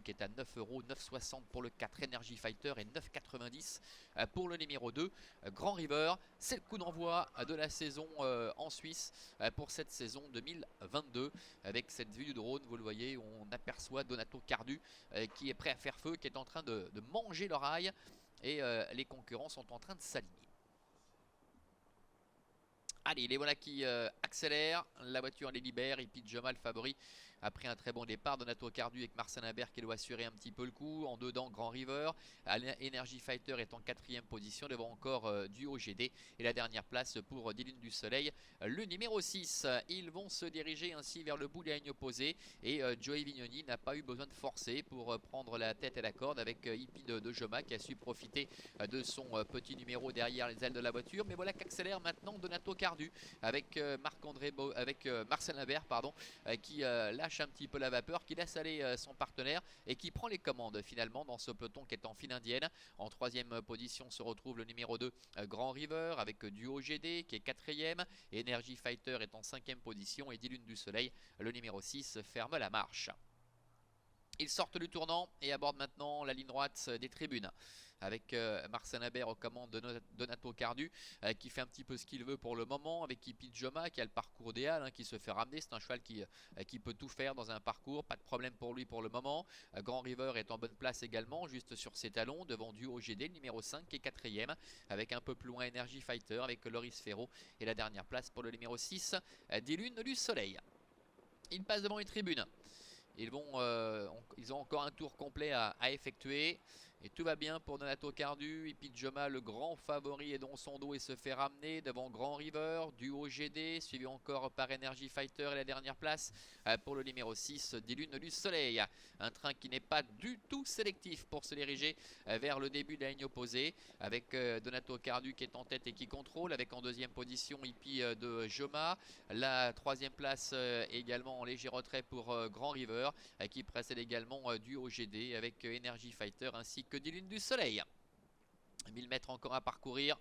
qui est à 9 €, 9,60 pour le 4 Energy Fighter et 9,90 pour le numéro 2 Grand River. C'est le coup d'envoi de la saison en Suisse pour cette saison 2022. Avec cette vue du drone, vous le voyez, on aperçoit Donato Cardu qui est prêt à faire feu, qui est en train de manger le rail, et les concurrents sont en train de s'aligner. Allez, les voilà qui accélèrent, la voiture les libère, et puis Joma le favori après un très bon départ. Donato Cardu avec Marcel Imbert qui doit assurer un petit peu le coup. En dedans, Grand River. Energy Fighter est en 4e position devant encore Duo GD. Et la dernière place pour 10 Lunes du Soleil, le numéro 6. Ils vont se diriger ainsi vers le bout de la ligne opposée. Et Joey Vignoni n'a pas eu besoin de forcer pour prendre la tête et la corde avec Hippie de Joma qui a su profiter de son petit numéro derrière les ailes de la voiture. Mais voilà qu'accélère maintenant Donato Cardu avec Marcel Imbert qui lâche un petit peu la vapeur, qui laisse aller son partenaire et qui prend les commandes finalement dans ce peloton qui est en file indienne. En 3e position se retrouve le numéro 2 Grand River avec Duo GD qui est 4e. Energy Fighter est en 5e position et 10 Lunes du Soleil, le numéro 6, ferme la marche. Ils sortent du tournant et abordent maintenant la ligne droite des tribunes avec Marcel Imbert aux commandes de Donato Cardu qui fait un petit peu ce qu'il veut pour le moment, avec Hippie Joma qui a le parcours idéal, qui se fait ramener. C'est un cheval qui peut tout faire dans un parcours, pas de problème pour lui pour le moment. Grand River est en bonne place également, juste sur ses talons, devant Duo GD, le numéro 5 qui est 4e, avec un peu plus loin Energy Fighter avec Loris Ferro, et la dernière place pour le numéro 6, 10 Lunes du Soleil. Ils passent devant les tribunes. Ils ont encore un tour complet à effectuer. Et tout va bien pour Donato Cardu. Hippie Joma, le grand favori, est dans son dos et se fait ramener devant Grand River. Duo GD, suivi encore par Energy Fighter. Et la dernière place pour le numéro 6, 10 Lunes du Soleil. Un train qui n'est pas du tout sélectif pour se diriger vers le début de la ligne opposée. Avec Donato Cardu qui est en tête et qui contrôle. Avec en 2e position Hippie de Joma. La 3e place également en léger retrait pour Grand River, qui précède également Duo GD avec Energy Fighter ainsi que 10 Lunes du Soleil. 1000 mètres encore à parcourir.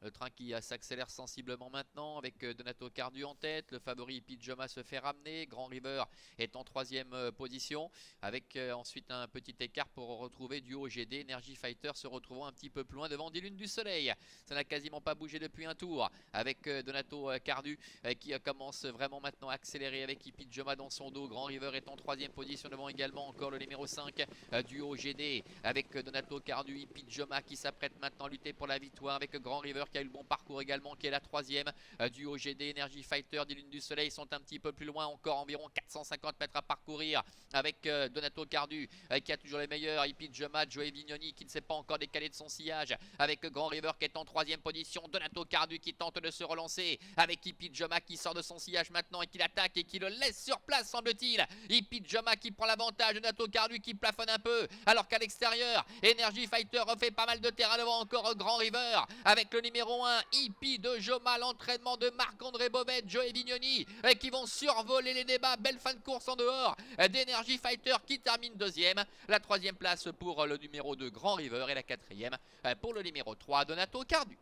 Le train qui s'accélère sensiblement maintenant avec Donato Cardu en tête. Le favori Hippie Joma se fait ramener. Grand River est en 3e position avec ensuite un petit écart pour retrouver Duo GD. Energy Fighter se retrouvant un petit peu plus loin devant 10 Lunes du Soleil. Ça n'a quasiment pas bougé depuis un tour avec Donato Cardu qui commence vraiment maintenant à accélérer avec Hippie Joma dans son dos. Grand River est en 3e position devant également encore le numéro 5 Duo GD avec Donato Cardu. Hippie Joma qui s'apprête maintenant à lutter pour la victoire avec Grand River qui a eu le bon parcours également, qui est la 3e. Duo GD, Energy Fighter, 10 Lunes du Soleil sont un petit peu plus loin, encore environ 450 mètres à parcourir avec Donato Cardu qui a toujours les meilleurs. Hippie Joma, Joey Vignoni qui ne s'est pas encore décalé de son sillage avec Grand River qui est en 3e position. Donato Cardu qui tente de se relancer avec Hippie Joma qui sort de son sillage maintenant et qui l'attaque et qui le laisse sur place, semble-t-il. Hippie Joma qui prend l'avantage, Donato Cardu qui plafonne un peu alors qu'à l'extérieur Energy Fighter refait pas mal de terrain devant encore Grand River avec le numéro 1 Hippie de Joma, l'entraînement de Marc-André Bovet, Joey Vignoni qui vont survoler les débats. Belle fin de course en dehors d'Energy Fighter qui termine 2e. La 3e place pour le numéro 2 Grand River et la 4e pour le numéro 3 Donato Cardu.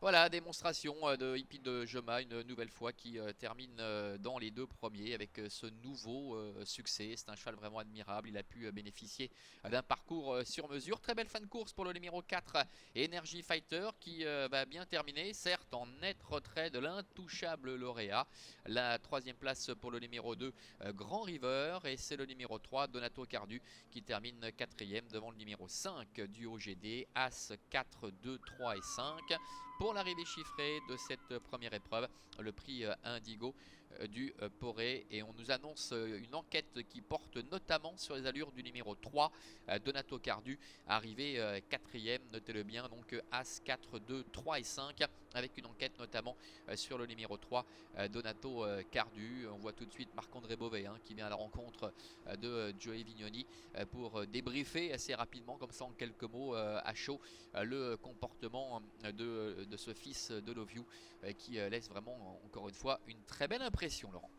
Voilà, démonstration de Hippie de Joma une nouvelle fois qui termine dans les 2 premiers avec ce nouveau succès. C'est un cheval vraiment admirable. Il a pu bénéficier d'un parcours sur mesure. Très belle fin de course pour le numéro 4 Energy Fighter qui va bien terminer, certes en net retrait de l'intouchable lauréat. La 3e place pour le numéro 2 Grand River, et c'est le numéro 3 Donato Cardu qui termine 4e devant le numéro 5 Duo GD, As 4, 2, 3 et 5. Pour l'arrivée chiffrée de cette première épreuve, le prix Indigo du Poré, et on nous annonce une enquête qui porte notamment sur les allures du numéro 3 Donato Cardu, arrivé 4e, notez-le bien, donc As 4, 2, 3 et 5, avec une enquête notamment sur le numéro 3 Donato Cardu. On voit tout de suite Marc-André Bovet qui vient à la rencontre de Joey Vignoni pour débriefer assez rapidement, comme ça en quelques mots à chaud, le comportement de ce fils de Love You qui laisse vraiment encore une fois une très belle impression, Laurent.